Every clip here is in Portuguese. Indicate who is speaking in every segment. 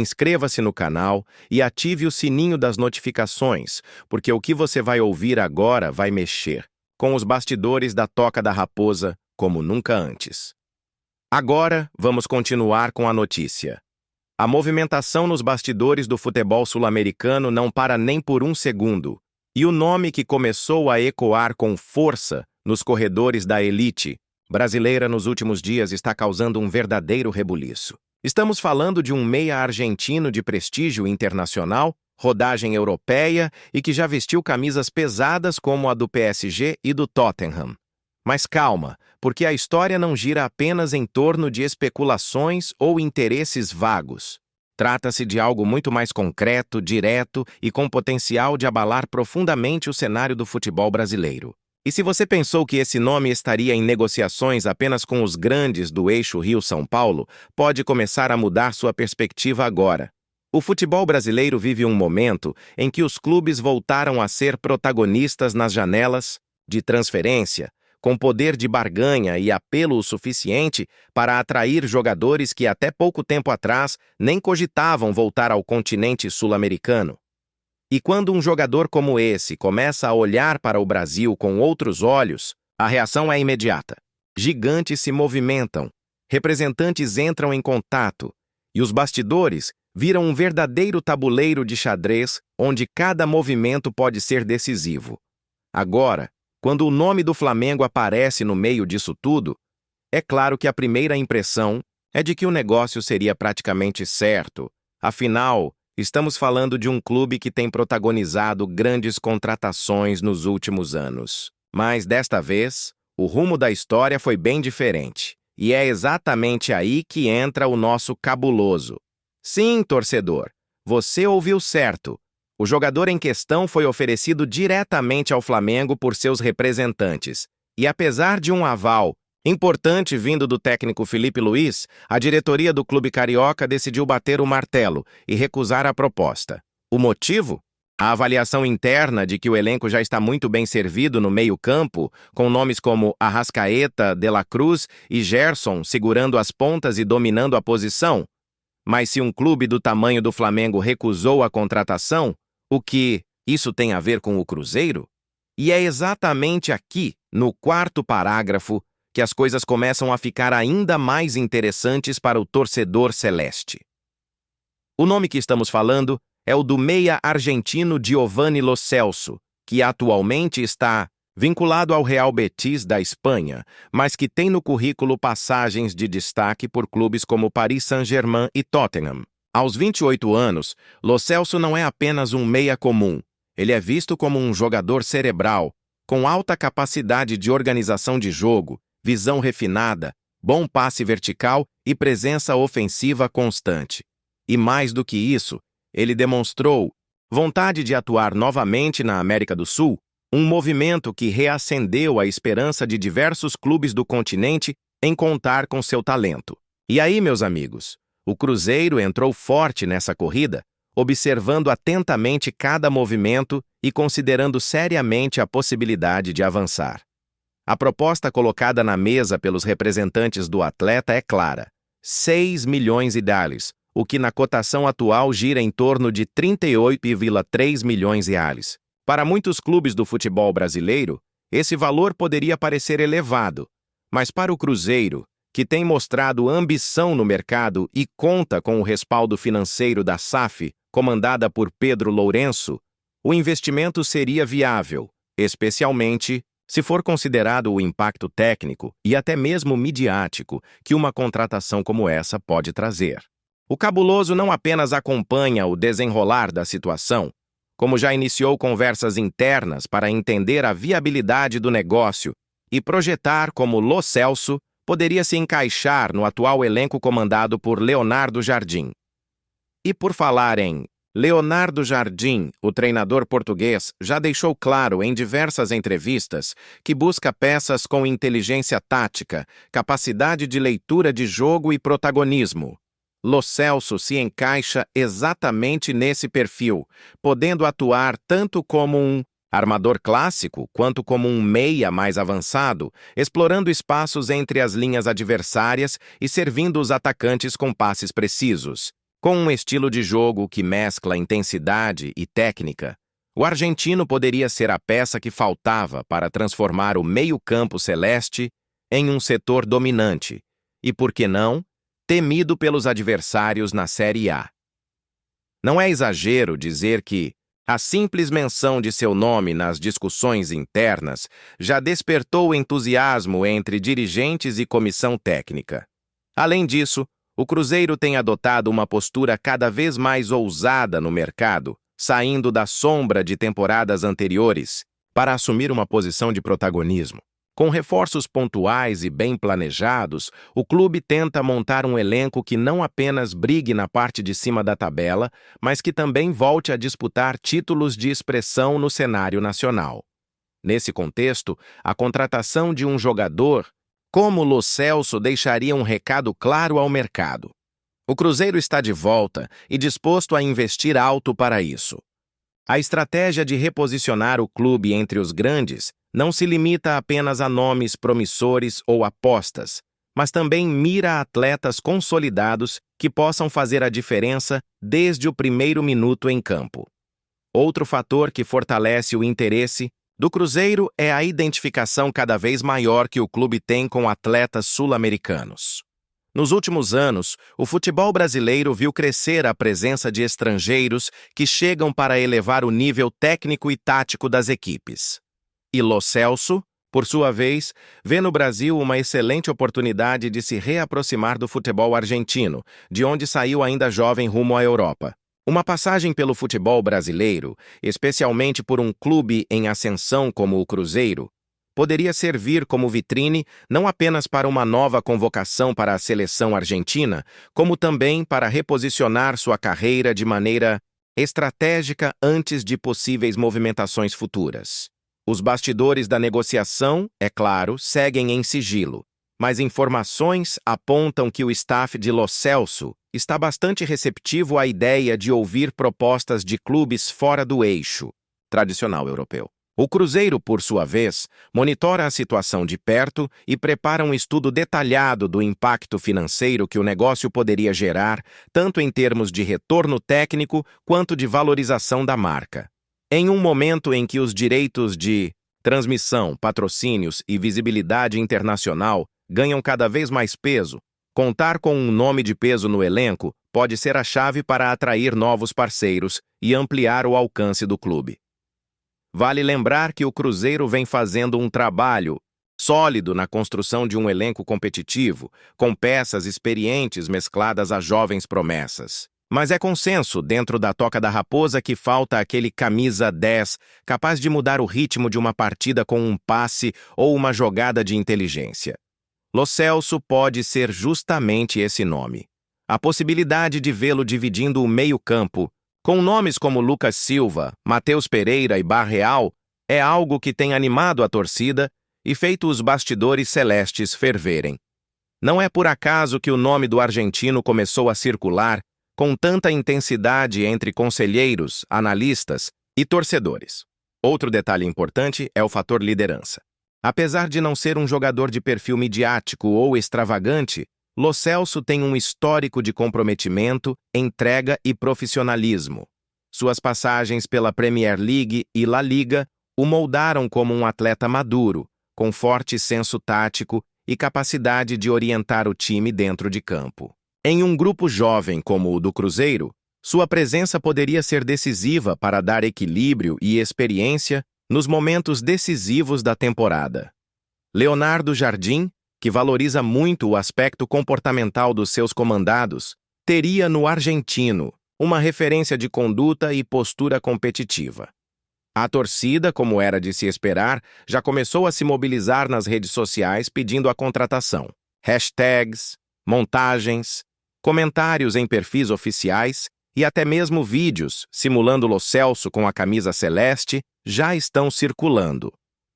Speaker 1: Inscreva-se no canal e ative o sininho das notificações, porque o que você vai ouvir agora vai mexer com os bastidores da Toca da Raposa como nunca antes. Agora, vamos continuar com a notícia. A movimentação nos bastidores do futebol sul-americano não para nem por um segundo, e o nome que começou a ecoar com força nos corredores da elite brasileira nos últimos dias está causando um verdadeiro rebuliço. Estamos falando de um meia argentino de prestígio internacional, rodagem europeia e que já vestiu camisas pesadas como a do PSG e do Tottenham. Mas calma, porque a história não gira apenas em torno de especulações ou interesses vagos. Trata-se de algo muito mais concreto, direto e com potencial de abalar profundamente o cenário do futebol brasileiro. E se você pensou que esse nome estaria em negociações apenas com os grandes do eixo Rio-São Paulo, pode começar a mudar sua perspectiva agora. O futebol brasileiro vive um momento em que os clubes voltaram a ser protagonistas nas janelas de transferência, com poder de barganha e apelo o suficiente para atrair jogadores que até pouco tempo atrás nem cogitavam voltar ao continente sul-americano. E quando um jogador como esse começa a olhar para o Brasil com outros olhos, a reação é imediata. Gigantes se movimentam, representantes entram em contato, e os bastidores viram um verdadeiro tabuleiro de xadrez onde cada movimento pode ser decisivo. Agora, quando o nome do Flamengo aparece no meio disso tudo, é claro que a primeira impressão é de que o negócio seria praticamente certo. Afinal, estamos falando de um clube que tem protagonizado grandes contratações nos últimos anos. Mas, desta vez, o rumo da história foi bem diferente. E é exatamente aí que entra o nosso cabuloso. Sim, torcedor, você ouviu certo. O jogador em questão foi oferecido diretamente ao Flamengo por seus representantes. E apesar de um aval importante vindo do técnico Felipe Luiz, a diretoria do clube carioca decidiu bater o martelo e recusar a proposta. O motivo? A avaliação interna de que o elenco já está muito bem servido no meio-campo, com nomes como Arrascaeta, De La Cruz e Gerson segurando as pontas e dominando a posição. Mas se um clube do tamanho do Flamengo recusou a contratação, o que isso tem a ver com o Cruzeiro? E é exatamente aqui, no quarto parágrafo, que as coisas começam a ficar ainda mais interessantes para o torcedor celeste. O nome que estamos falando é o do meia argentino Giovanni Lo Celso, que atualmente está vinculado ao Real Betis da Espanha, mas que tem no currículo passagens de destaque por clubes como Paris Saint-Germain e Tottenham. Aos 28 anos, Lo Celso não é apenas um meia comum. Ele é visto como um jogador cerebral, com alta capacidade de organização de jogo, visão refinada, bom passe vertical e presença ofensiva constante. E mais do que isso, ele demonstrou vontade de atuar novamente na América do Sul, um movimento que reacendeu a esperança de diversos clubes do continente em contar com seu talento. E aí, meus amigos, o Cruzeiro entrou forte nessa corrida, observando atentamente cada movimento e considerando seriamente a possibilidade de avançar. A proposta colocada na mesa pelos representantes do atleta é clara: 6 milhões de dólares, o que na cotação atual gira em torno de 38,3 milhões de reais. Para muitos clubes do futebol brasileiro, esse valor poderia parecer elevado, mas para o Cruzeiro, que tem mostrado ambição no mercado e conta com o respaldo financeiro da SAF, comandada por Pedro Lourenço, o investimento seria viável, especialmente se for considerado o impacto técnico e até mesmo midiático que uma contratação como essa pode trazer. O cabuloso não apenas acompanha o desenrolar da situação, como já iniciou conversas internas para entender a viabilidade do negócio e projetar como Lo Celso poderia se encaixar no atual elenco comandado por Leonardo Jardim. E por falar em Leonardo Jardim, o treinador português, já deixou claro em diversas entrevistas que busca peças com inteligência tática, capacidade de leitura de jogo e protagonismo. Lo Celso se encaixa exatamente nesse perfil, podendo atuar tanto como um armador clássico quanto como um meia mais avançado, explorando espaços entre as linhas adversárias e servindo os atacantes com passes precisos. Com um estilo de jogo que mescla intensidade e técnica, o argentino poderia ser a peça que faltava para transformar o meio-campo celeste em um setor dominante e, por que não, temido pelos adversários na Série A. Não é exagero dizer que a simples menção de seu nome nas discussões internas já despertou entusiasmo entre dirigentes e comissão técnica. Além disso, o Cruzeiro tem adotado uma postura cada vez mais ousada no mercado, saindo da sombra de temporadas anteriores para assumir uma posição de protagonismo. Com reforços pontuais e bem planejados, o clube tenta montar um elenco que não apenas brigue na parte de cima da tabela, mas que também volte a disputar títulos de expressão no cenário nacional. Nesse contexto, a contratação de um jogador como Lo Celso deixaria um recado claro ao mercado. O Cruzeiro está de volta e disposto a investir alto para isso. A estratégia de reposicionar o clube entre os grandes não se limita apenas a nomes promissores ou apostas, mas também mira atletas consolidados que possam fazer a diferença desde o primeiro minuto em campo. Outro fator que fortalece o interesse do Cruzeiro é a identificação cada vez maior que o clube tem com atletas sul-americanos. Nos últimos anos, o futebol brasileiro viu crescer a presença de estrangeiros que chegam para elevar o nível técnico e tático das equipes. E Lo Celso, por sua vez, vê no Brasil uma excelente oportunidade de se reaproximar do futebol argentino, de onde saiu ainda jovem rumo à Europa. Uma passagem pelo futebol brasileiro, especialmente por um clube em ascensão como o Cruzeiro, poderia servir como vitrine não apenas para uma nova convocação para a seleção argentina, como também para reposicionar sua carreira de maneira estratégica antes de possíveis movimentações futuras. Os bastidores da negociação, é claro, seguem em sigilo, mas informações apontam que o staff de Lo Celso está bastante receptivo à ideia de ouvir propostas de clubes fora do eixo tradicional europeu. O Cruzeiro, por sua vez, monitora a situação de perto e prepara um estudo detalhado do impacto financeiro que o negócio poderia gerar, tanto em termos de retorno técnico quanto de valorização da marca. Em um momento em que os direitos de transmissão, patrocínios e visibilidade internacional ganham cada vez mais peso, contar com um nome de peso no elenco pode ser a chave para atrair novos parceiros e ampliar o alcance do clube. Vale lembrar que o Cruzeiro vem fazendo um trabalho sólido na construção de um elenco competitivo, com peças experientes mescladas a jovens promessas. Mas é consenso dentro da Toca da Raposa que falta aquele camisa 10 capaz de mudar o ritmo de uma partida com um passe ou uma jogada de inteligência. Lo Celso pode ser justamente esse nome. A possibilidade de vê-lo dividindo o meio-campo, com nomes como Lucas Silva, Matheus Pereira e Barreal, é algo que tem animado a torcida e feito os bastidores celestes ferverem. Não é por acaso que o nome do argentino começou a circular com tanta intensidade entre conselheiros, analistas e torcedores. Outro detalhe importante é o fator liderança. Apesar de não ser um jogador de perfil midiático ou extravagante, Lo Celso tem um histórico de comprometimento, entrega e profissionalismo. Suas passagens pela Premier League e La Liga o moldaram como um atleta maduro, com forte senso tático e capacidade de orientar o time dentro de campo. Em um grupo jovem como o do Cruzeiro, sua presença poderia ser decisiva para dar equilíbrio e experiência nos momentos decisivos da temporada. Leonardo Jardim, que valoriza muito o aspecto comportamental dos seus comandados, teria no argentino uma referência de conduta e postura competitiva. A torcida, como era de se esperar, já começou a se mobilizar nas redes sociais pedindo a contratação. Hashtags, montagens, comentários em perfis oficiais e até mesmo vídeos simulando Lo Celso com a camisa celeste já estão circulando,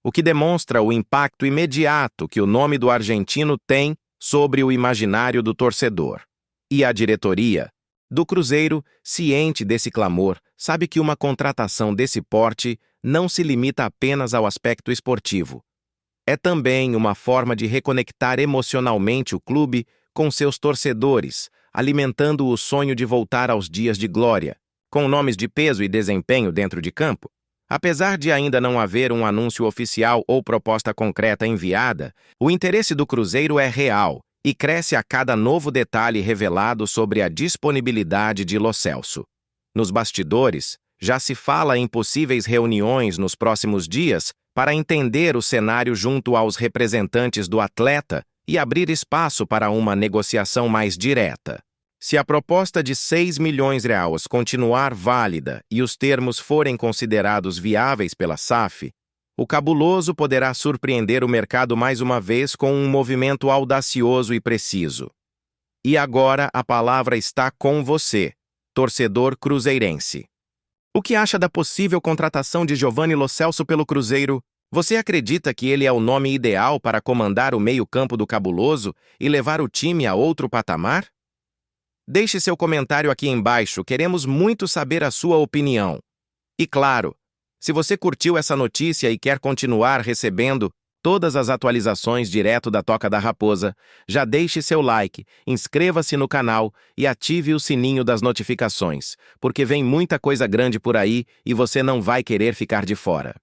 Speaker 1: o que demonstra o impacto imediato que o nome do argentino tem sobre o imaginário do torcedor. E a diretoria do Cruzeiro, ciente desse clamor, sabe que uma contratação desse porte não se limita apenas ao aspecto esportivo. É também uma forma de reconectar emocionalmente o clube com seus torcedores, alimentando o sonho de voltar aos dias de glória, com nomes de peso e desempenho dentro de campo. Apesar de ainda não haver um anúncio oficial ou proposta concreta enviada, o interesse do Cruzeiro é real e cresce a cada novo detalhe revelado sobre a disponibilidade de Lo Celso. Nos bastidores, já se fala em possíveis reuniões nos próximos dias para entender o cenário junto aos representantes do atleta e abrir espaço para uma negociação mais direta. Se a proposta de 6 milhões de reais continuar válida e os termos forem considerados viáveis pela SAF, o cabuloso poderá surpreender o mercado mais uma vez com um movimento audacioso e preciso. E agora a palavra está com você, torcedor cruzeirense. O que acha da possível contratação de Giovanni Lo Celso pelo Cruzeiro? Você acredita que ele é o nome ideal para comandar o meio-campo do cabuloso e levar o time a outro patamar? Deixe seu comentário aqui embaixo, queremos muito saber a sua opinião. E claro, se você curtiu essa notícia e quer continuar recebendo todas as atualizações direto da Toca da Raposa, já deixe seu like, inscreva-se no canal e ative o sininho das notificações, porque vem muita coisa grande por aí e você não vai querer ficar de fora.